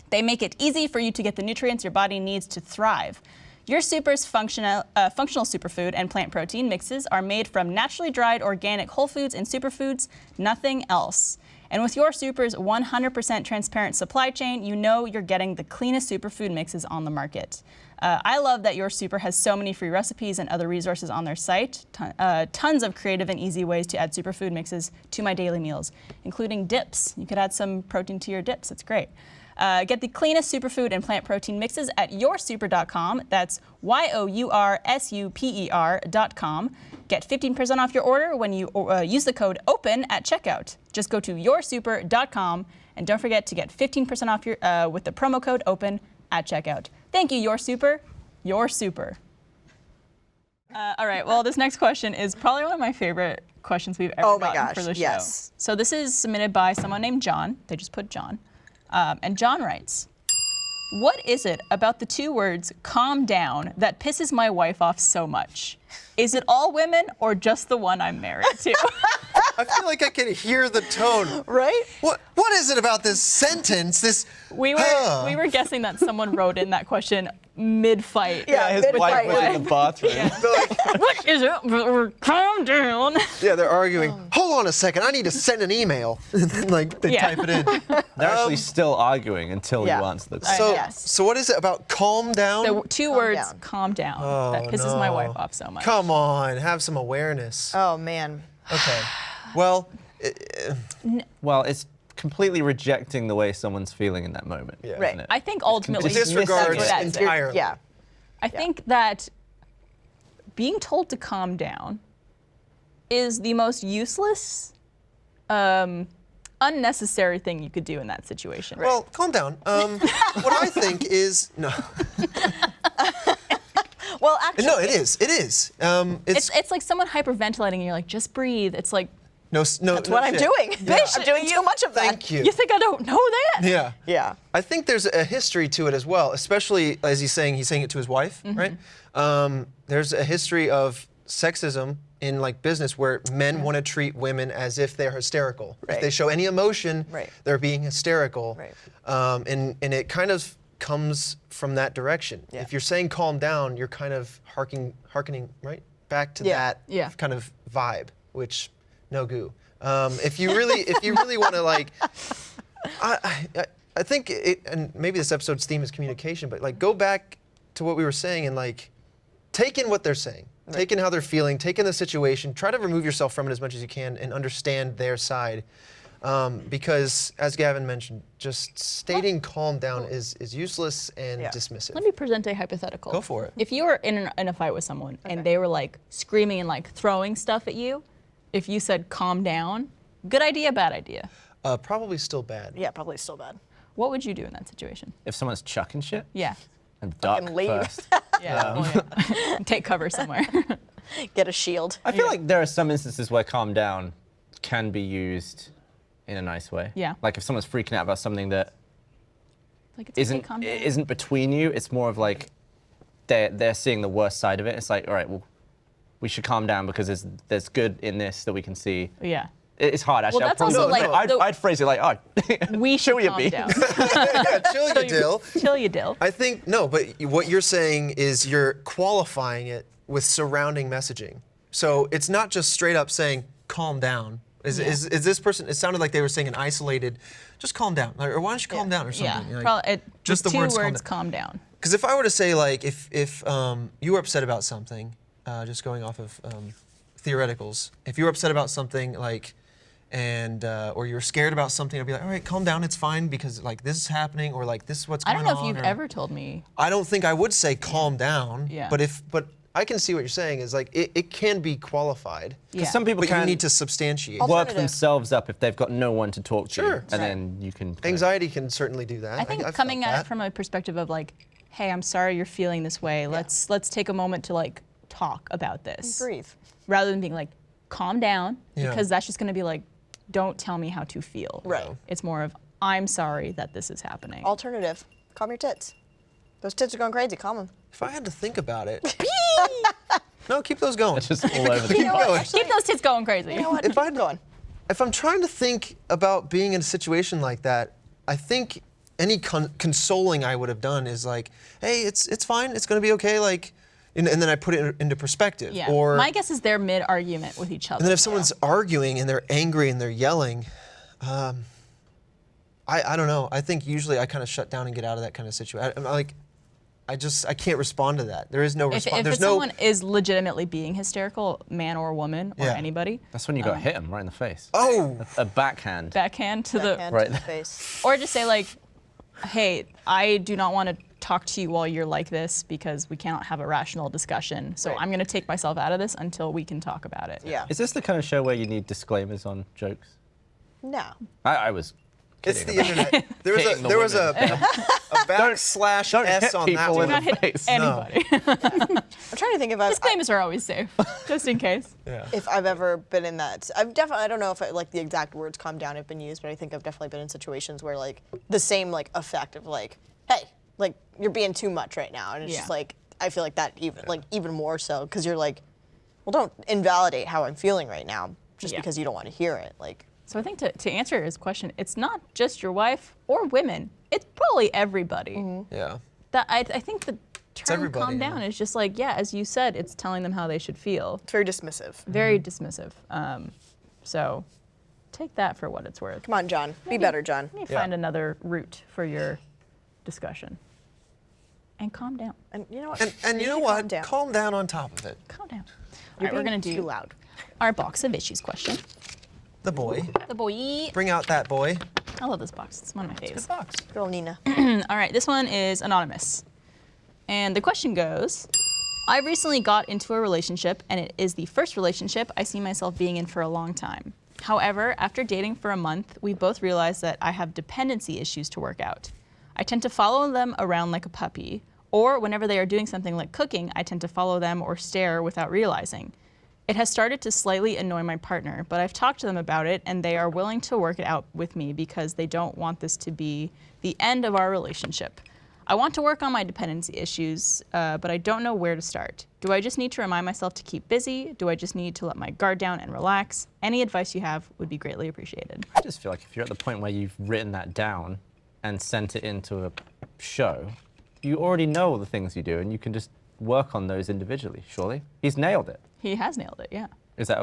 They make it easy for you to get the nutrients your body needs to thrive. Your Super's functional superfood and plant protein mixes are made from naturally dried organic whole foods and superfoods, nothing else. And with Your Super's 100% transparent supply chain, you know you're getting the cleanest superfood mixes on the market. I love that Your Super has so many free recipes and other resources on their site. Tons of creative and easy ways to add superfood mixes to my daily meals, including dips. You could add some protein to your dips. It's great. Get the cleanest superfood and plant protein mixes at yoursuper.com. That's yoursuper.com. Get 15% off your order when you use the code OPEN at checkout. Just go to yoursuper.com and don't forget to get 15% off your with the promo code OPEN at checkout. Thank you, Your Super. Your Super. All right, well, this next question is probably one of my favorite questions we've ever Oh my gotten gosh, for the show. yes. So this is submitted by someone named John. They just put John. And John writes, what is it about the 2 words, calm down, that pisses my wife off so much? Is it all women or just the one I'm married to? I feel like I can hear the tone. Right? What is it about this sentence? This We were guessing that someone wrote in that question mid-fight. Yeah, His mid-fight. wife was in the bathroom. What is it? Calm down. Yeah, they're arguing. Hold on a second, I need to send an email. And then, like, they Yeah. type it in. They're actually still arguing until Yeah. you answer the question. So, Yes. so what is it about calm down? The 2 words, down. calm down, Oh, that pisses my no. wife off so much. Come on, have some awareness. Oh, man. Okay. Well, Well, it's completely rejecting the way someone's feeling in that moment. Yeah. Right. isn't it? I think ultimately Just disregards dismissing that's it. it. entirely. Yeah. I think that being told to calm down is the most useless, unnecessary thing you could do in that situation. Well, calm down. What I think is no. Well, actually. No, it is. It is. It's like someone hyperventilating and you're like, just breathe. It's like, No. That's what I'm doing. Bitch, I'm doing too much of that. Thank you. you think I don't know that? Yeah. Yeah. I think there's a history to it as well, especially as he's saying it to his wife, right? There's a history of sexism in like business where men want to treat women as if they're hysterical. Right. If they show any emotion, Right. they're being hysterical. Right. And it kind of comes from that direction. Yeah. If you're saying calm down, you're kind of hearkening right back to Yeah. that Yeah. kind of vibe, which no goo. If you really want to like, I think and maybe this episode's theme is communication, but like go back to what we were saying and like take in what they're saying, take in how they're feeling, take in the situation, try to remove yourself from it as much as you can and understand their side. Because as Gavin mentioned, just stating calm down is useless and Yeah. dismissive. Let me present a hypothetical. Go for it. If you were in a fight with someone and they were like screaming and like throwing stuff at you, if you said calm down, good idea, bad idea? Probably still bad. Yeah, probably still bad. What would you do in that situation? If someone's chucking shit, Yeah. and duck Fucking leave. first. Yeah. Well, yeah. Take cover somewhere. Get a shield. I feel like there are some instances where calm down can be used in a nice way. Yeah. Like if someone's freaking out about something that Like it's okay, isn't calm down. isn't between you, it's more of like they're seeing the worst side of it. It's like, all right, well, we should calm down because there's good in this that we can see. Yeah. It's hard, actually. Well, I'd that's also, probably- like, I'd phrase it like, oh, We should chill your calm beans. down. Yeah, chill you dill. Chill you dill. I think no, but what you're saying is you're qualifying it with surrounding messaging. So it's not just straight up saying calm down. Is this person? It sounded like they were saying an isolated, just calm down, or why don't you calm down or something? Yeah, Like, just the two words words, calm calm down. Because if I were to say like if you were upset about something, just going off of theoreticals, if you were upset about something like, and or you're scared about something, I'd be like, all right, calm down, it's fine because like this is happening or like this is what's I going don't on. know if you've or- ever told me. I don't think I would say calm down. Yeah. But I can see what you're saying is like it can be qualified. Yeah. Some people But you can need to substantiate. work Alternative. themselves up if they've got no one to talk to. Sure. And then you can. Anxiety can certainly do that. I think I've coming felt at that. it from a perspective of like, hey, I'm sorry you're feeling this way. Let's take a moment to like talk about this. Breathe. Rather than being like, calm down, Yeah. because that's just going to be like, don't tell me how to feel. Right. It's more of, I'm sorry that this is happening. Alternative. Calm your tits. Those tits are going crazy. Calm them. If I had to think about it. No, keep those going. It's just all over the Keep going. Keep those tits going crazy. You know what? If I'd- going. If I'm trying to think about being in a situation like that, I think any consoling I would have done is like, hey, it's fine, it's gonna be okay, like, and then I put it into perspective. Yeah. Or My guess is they're mid-argument with each other. and then if someone's arguing and they're angry and they're yelling, I don't know. I think usually I kind of shut down and get out of that kind of situation. I'm like, I can't respond to that. There is no if response. There's someone is legitimately being hysterical, man or woman or Yeah. anybody, That's when you got to hit him right in the face. Oh, A backhand. backhand to Backhand Right. to the face. or just say like, hey, I do not want to talk to you while you're like this because we cannot have a rational discussion. So Right. I'm going to take myself out of this until we can talk about it. Yeah. Is this the kind of show where you need disclaimers on jokes? No. I was it's kidding the about internet. There was hitting the there was a women. backslash don't S hit on that people one. in Not the hit face. anybody. I'm trying to think about Disclaimers are always safe, just in case. Yeah. if I've ever been in that. I've definitely. I don't know if like the exact words "calm down" have been used, but I think I've definitely been in situations where like the same like effect of like, hey, like you're being too much right now, and it's just Yeah. like I feel like that even more so because you're like, well, don't invalidate how I'm feeling right now just Yeah. because you don't want to hear it. Like, So I think to answer his question, it's not just your wife or women. It's probably everybody. Yeah. That I think the term everybody, calm down yeah. is just like, yeah, as you said, it's telling them how they should feel. it's very dismissive. Very dismissive. So take that for what it's worth. Come on, John. Be better, John. Let me Yeah. find another route for your discussion. And calm down. And you know what? And you know need to what? calm down. Calm down on top of it. Calm down. All You're right, we're being going to do too loud. our box of issues question. The boy. The boy. Bring out that boy. I love this box. It's one of my faves. box. Girl Nina. All right, this one is anonymous. And the question goes, I recently got into a relationship and it is the first relationship I see myself being in for a long time. However, after dating for a month, we both realized that I have dependency issues to work out. I tend to follow them around like a puppy, or whenever they are doing something like cooking, I tend to follow them or stare without realizing. It has started to slightly annoy my partner, but I've talked to them about it and they are willing to work it out with me because they don't want this to be the end of our relationship. I want to work on my dependency issues, but I don't know where to start. Do I just need to remind myself to keep busy? Do I just need to let my guard down and relax? Any advice you have would be greatly appreciated. I just feel like if you're at the point where you've written that down and sent it into a show, you already know all the things you do and you can just work on those individually, surely. He's nailed it. He has nailed it, yeah. Is that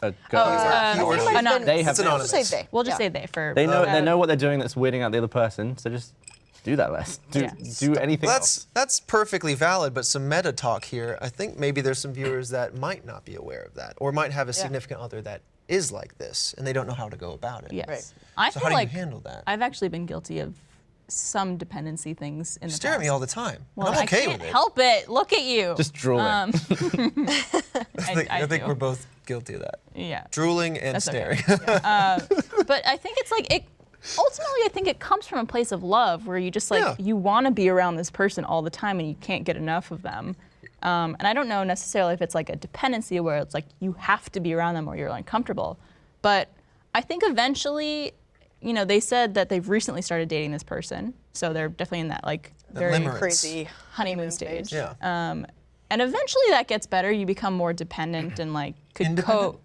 a go? He or she. Anonymous. They have It's nailed anonymous. it. We'll just say they. We'll just Yeah. say they for. They know what they're doing that's weirding out the other person, so just do that less. Do Yeah. anything Well, else. that's perfectly valid, but some meta talk here. I think maybe there's some viewers that might not be aware of that, or might have a significant other that is like this, and they don't know how to go about it. Yes. Right. I So feel how do like you handle that? I've actually been guilty of some dependency things in the Stare at past. me all the time. Well, and I'm okay I can't with it. help it. Look at you. Just drooling. I think do. we're both guilty of that. Yeah. Drooling and That's okay. staring. But I think it's like it. Ultimately, I think it comes from a place of love where you just like Yeah. you want to be around this person all the time and you can't get enough of them. And I don't know necessarily if it's like a dependency where it's like you have to be around them or you're uncomfortable. But I think eventually, you know, they said that they've recently started dating this person, so they're definitely in that like very limerence. Crazy. honeymoon stage. Yeah. And eventually that gets better. You become more dependent and like could Independent?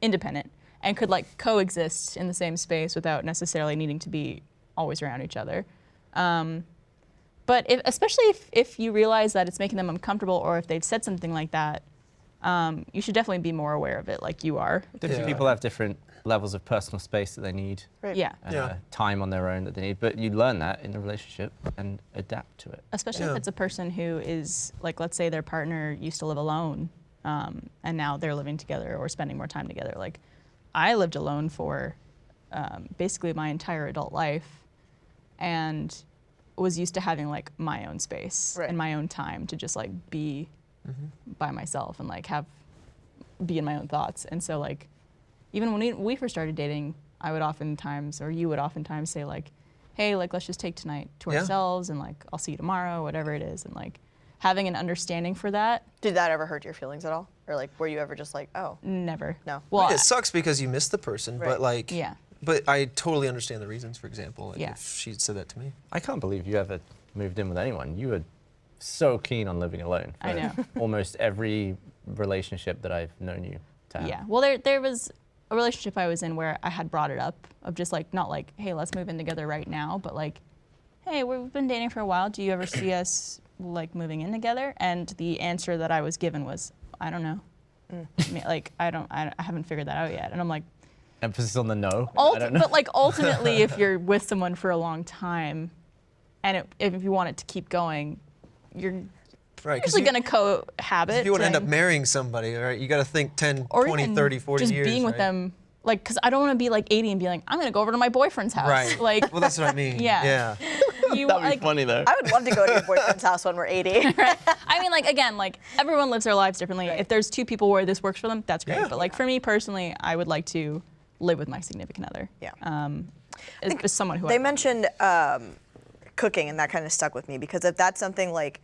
independent. and could like coexist in the same space without necessarily needing to be always around each other. But especially if you realize that it's making them uncomfortable, or if they've said something like that, you should definitely be more aware of it, like you are. Different people have different levels of personal space that they need, Right. Yeah. and time on their own that they need. But you learn that in a relationship and adapt to it. Especially if it's a person who is, like, let's say their partner used to live alone, and now they're living together or spending more time together. Like, I lived alone for basically my entire adult life, and was used to having like my own space and my own time to just like be by myself and like be in my own thoughts. And so like, even when we first started dating, I would oftentimes, or you would oftentimes say like, hey, like, let's just take tonight to ourselves, and like, I'll see you tomorrow, whatever it is. And like, having an understanding for that. Did that ever hurt your feelings at all? Or like, were you ever just like, oh? Never. No. Well, It sucks because you miss the person, but like, yeah. but I totally understand the reasons. For example, like Yeah. if she said that to me. I can't believe you ever moved in with anyone. You were so keen on living alone. I know. Almost every relationship that I've known you to have. Yeah. Well, there was a relationship I was in where I had brought it up of just like, not like, hey, let's move in together right now, but like, hey, we've been dating for a while. Do you ever see us like moving in together? And the answer that I was given was, I don't know. I mean, like, I haven't figured that out yet. And I'm like, Emphasis on the no. I don't know. but like ultimately, if you're with someone for a long time, and if you want it to keep going, you're Right. usually going to cohabit. If you want to end up and- marrying somebody, right, you got to think 10, or 20, even 30, 40 just years. being with right? them, like, because I don't want to be like 80 and be like, I'm going to go over to my boyfriend's house. Right. Like, Well, that's what I mean. Yeah. Yeah. you That'd be like, funny though. I would love to go to your boyfriend's house when we're 80. I mean, like, again, like, everyone lives their lives differently. If there's two people where this works for them, that's great. Yeah. But like for me personally, I would like to live with my significant other. Yeah. As someone who They I mentioned cooking, and that kind of stuck with me, because if that's something like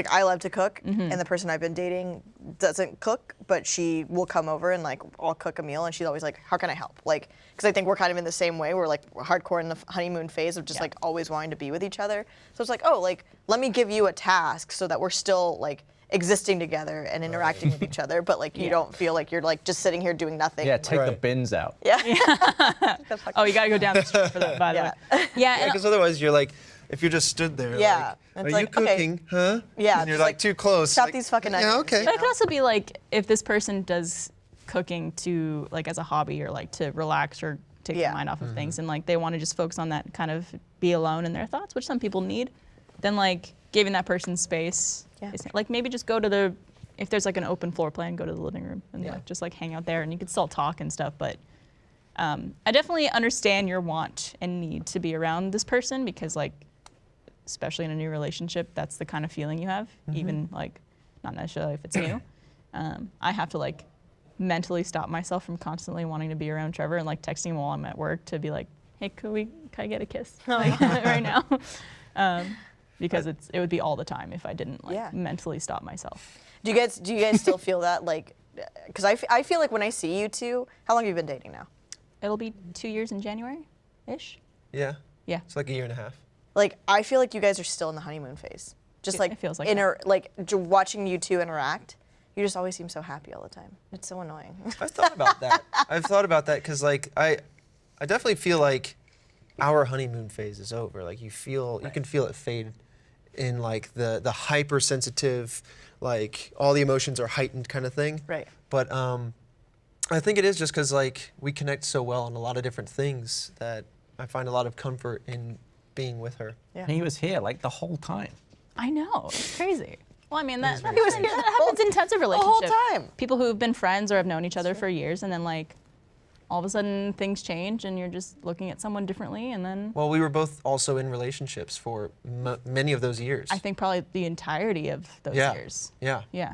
I love to cook, and the person I've been dating doesn't cook, but she will come over and like I'll cook a meal, and she's always like, how can I help? Like, because I think we're kind of in the same way. We're like hardcore in the honeymoon phase of just like always wanting to be with each other. So it's like, oh, like let me give you a task so that we're still like existing together and interacting with each other, but like you don't feel like you're like just sitting here doing nothing. Yeah, take the Right. bins out. Yeah. Oh, you got to go down the street for that, by the way. Yeah. Yeah, and because otherwise you're like, if you just stood there, Yeah. like, It's are you like, okay. cooking, huh? Yeah, And you're just, like like, too close. chop like, these fucking Yeah, onions, okay. you But it could also be like if this person does cooking to like as a hobby or like to relax or take their mind off of things, and like they want to just focus on that, kind of be alone in their thoughts, which some people need, then like giving that person space. Yeah. Is, like maybe just go to if there's like an open floor plan, go to the living room and like, just like hang out there, and you can still talk and stuff. But I definitely understand your want and need to be around this person, because like, especially in a new relationship, that's the kind of feeling you have, even like not necessarily if it's new. I have to like mentally stop myself from constantly wanting to be around Trevor and like texting him while I'm at work to be like, hey, can I get a kiss like, right now? Because it would be all the time if I didn't like mentally stop myself. Do you guys still feel that, like, because I feel like when I see you two, how long have you been dating now? It'll be 2 years in January-ish. Yeah. Yeah. It's like a year and a half. Like, I feel like you guys are still in the honeymoon phase. Just like It feels like watching you two interact, you just always seem so happy all the time. It's so annoying. I've thought about that. I've thought about that because like I definitely feel like our honeymoon phase is over. Like you can feel it fade in like the hypersensitive, like all the emotions are heightened kind of thing. Right. But I think it is just because like we connect so well on a lot of different things that I find a lot of comfort in being with her. Yeah. And he was here like the whole time. I know, it's crazy. Well, I mean, that very happens strange. in intensive whole relationships. time. People who have been friends or have known each other for years, and then like all of a sudden things change and you're just looking at someone differently, and then Well, we were both also in relationships for many of those years. I think probably the entirety of those Yeah. years. Yeah. Yeah.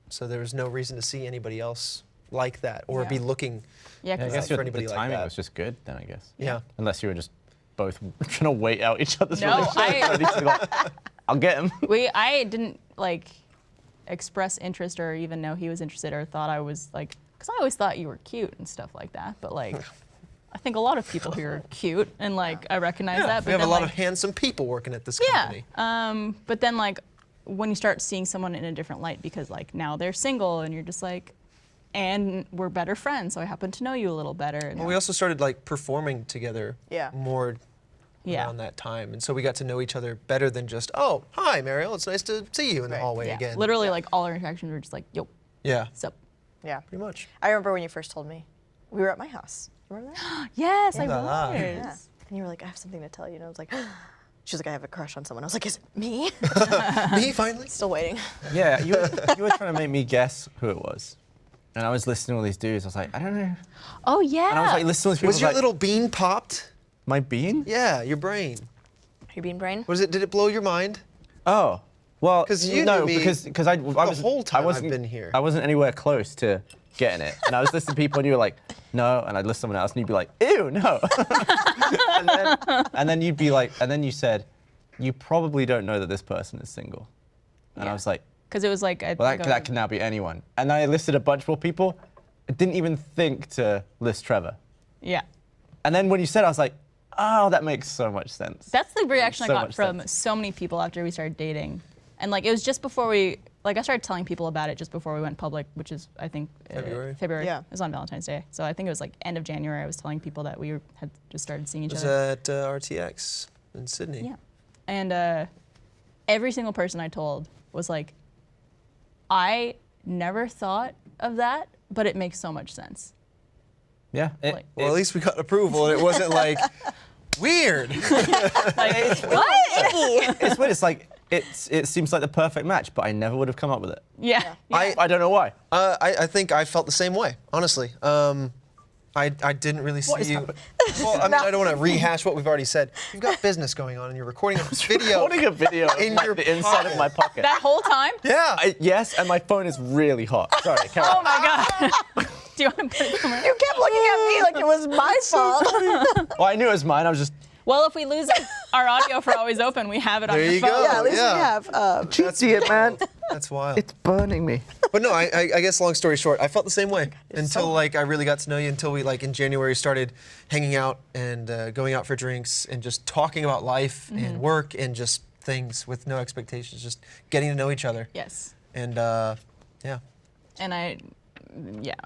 So there was no reason to see anybody else like that or Yeah. be looking. Yeah, I 'cause guess for the anybody like timing that. was just good then, I guess. Yeah. Unless you were just both trying to wait out each other's No, relationship. Ready to go, I'll get him. I didn't like express interest or even know he was interested or thought I was like, because I always thought you were cute and stuff like that. But like, I think a lot of people here are cute, and like I recognize that. But we have a then, lot like, of handsome people working at this yeah. company. But then like when you start seeing someone in a different light, because like now they're single, and you're just like, and we're better friends, so I happen to know you a little better. And Well, we also started like performing together Yeah. more around that time. And so we got to know each other better than just, oh, hi, Mariel, it's nice to see you in the Right. hallway yeah, again. literally like all our interactions were just like, yo, Yeah, sup. Yeah. pretty much. I remember when you first told me. We were at my house. You remember that? Yes, I la la. was. Yeah. And you were like, I have something to tell you. And I was like, she was like, I have a crush on someone. I was like, is it me? Me, finally? Still waiting. Yeah, you were trying to make me guess who it was. And I was listening to all these dudes. I was like, I don't know. Oh yeah. And I was like, listening to these people. Was I your like, little bean popped? my bean? Yeah, your brain. Your bean brain? Was it? Did it blow your mind? Oh, well, 'Cause you no, knew me because I was whole time I wasn't, I've been here. I wasn't anywhere close to getting it, and I was listening to people, and you were like, no, and I'd listen to someone else, and you'd be like, ew, no, and then you'd be like, and then you said, you probably don't know that this person is single, and I Yeah. was like, Because it was like, I well, think that can now be anyone, and then I listed a bunch more people. I didn't even think to list Trevor, yeah. and then when you said, it, I was like, oh, that makes so much sense. That's the reaction So I got much from sense. so many people after we started dating. And like, it was just before we, like I started telling people about it just before we went public, which is, I think, February. Yeah. It was on Valentine's Day. So I think it was like end of January, I was telling people that we had just started seeing each It was other. at RTX in Sydney. Yeah. And every single person I told was like, I never thought of that, but it makes so much sense. Yeah. Like- Well, at least we got approval, and it wasn't like weird. Like, what? It's weird. It's like it seems like the perfect match, but I never would have come up with it. Yeah. I don't know why. I think I felt the same way, honestly. I didn't really see is you. happening? Well, I mean, I don't want to rehash what we've already said. You've got business going on, and you're recording a video. Recording a video of in like, your the inside of my pocket. That whole time? Yeah. Yes, and my phone is really hot. Sorry, carry Oh on. my God. Do you want to put it somewhere? You kept looking at me like it was my fault. Well, I knew it was mine. I was just Well, if we lose our audio for Always Open, we have it on There your you phone. go. Yeah, at least Yeah. we have. cheating it, man. That's wild. It's burning me. But no, I guess long story short, I felt the same way until like I really got to know you. Until we like in January started hanging out and going out for drinks and just talking about life and work and just things with no expectations, just getting to know each other. Yes. And yeah. And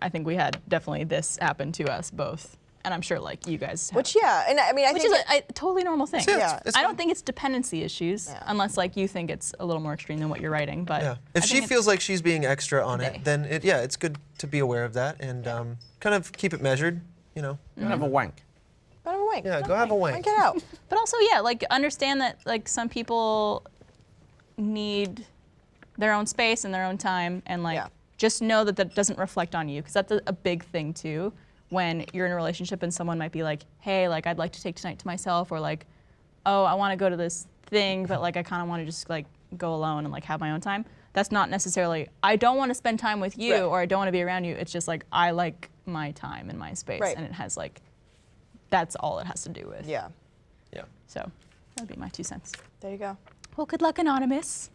I think we had definitely this happen to us both. And I'm sure like you guys have. Which, yeah, and I mean, I Which think is a totally normal thing. Yeah, Yeah. it's I don't fine. think it's dependency issues, Yeah. unless like you think it's a little more extreme than what you're writing. But Yeah. I If think she it's- feels like she's being extra on Okay. it, then it's good to be aware of that and kind of keep it measured, you know. Kind of a wank. go have a wank. Yeah, go have a wank. Get out. But also, yeah, like understand that like some people need their own space and their own time, and like Yeah. just know that that doesn't reflect on you, because that's a big thing too. When you're in a relationship and someone might be like, hey, like I'd like to take tonight to myself, or like, oh, I want to go to this thing, but like I kind of want to just like go alone and like have my own time. That's not necessarily I don't want to spend time with you Right. or I don't want to be around you. It's just like I like my time and my space, Right. and it has like that's all it has to do with. Yeah. Yeah. So that'd be my 2 cents. There you go. Well, good luck, Anonymous.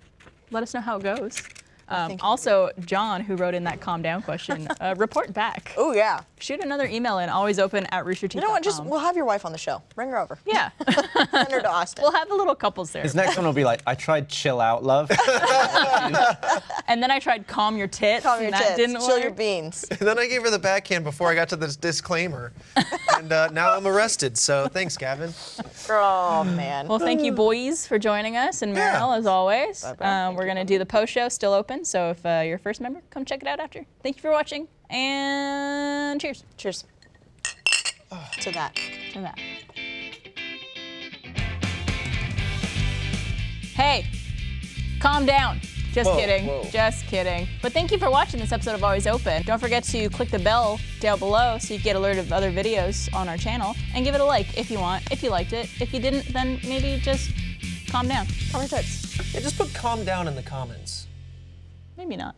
Let us know how it goes. thank you. Also, John, who wrote in that calm down question, report back. Oh yeah. Shoot another email in, alwaysopen@roosterteeth.com. You know what? Just we'll have your wife on the show. Bring her over. yeah. Send her to Austin. We'll have the little couples there. His next one will be like, I tried chill out, love. And then I tried calm your tits. Calm your and that tits. didn't Chill work. your beans. And then I gave her the backhand before I got to this disclaimer. And now I'm arrested, so thanks, Gavin. Oh man. Well, thank you, boys, for joining us, and Yeah. Meryl, as always. Bye-bye. We're going to do the post show, still open, so if you're a first member, come check it out after. Thank you for watching, and cheers Cheers. To that. to that. Hey, calm down. Just Whoa, kidding. whoa. Just kidding. But thank you for watching this episode of Always Open. Don't forget to click the bell down below so you get alerted of other videos on our channel, and give it a like if you want, if you liked it. If you didn't, then maybe just calm down. Calm your tits. Yeah, just put calm down in the comments. Maybe not.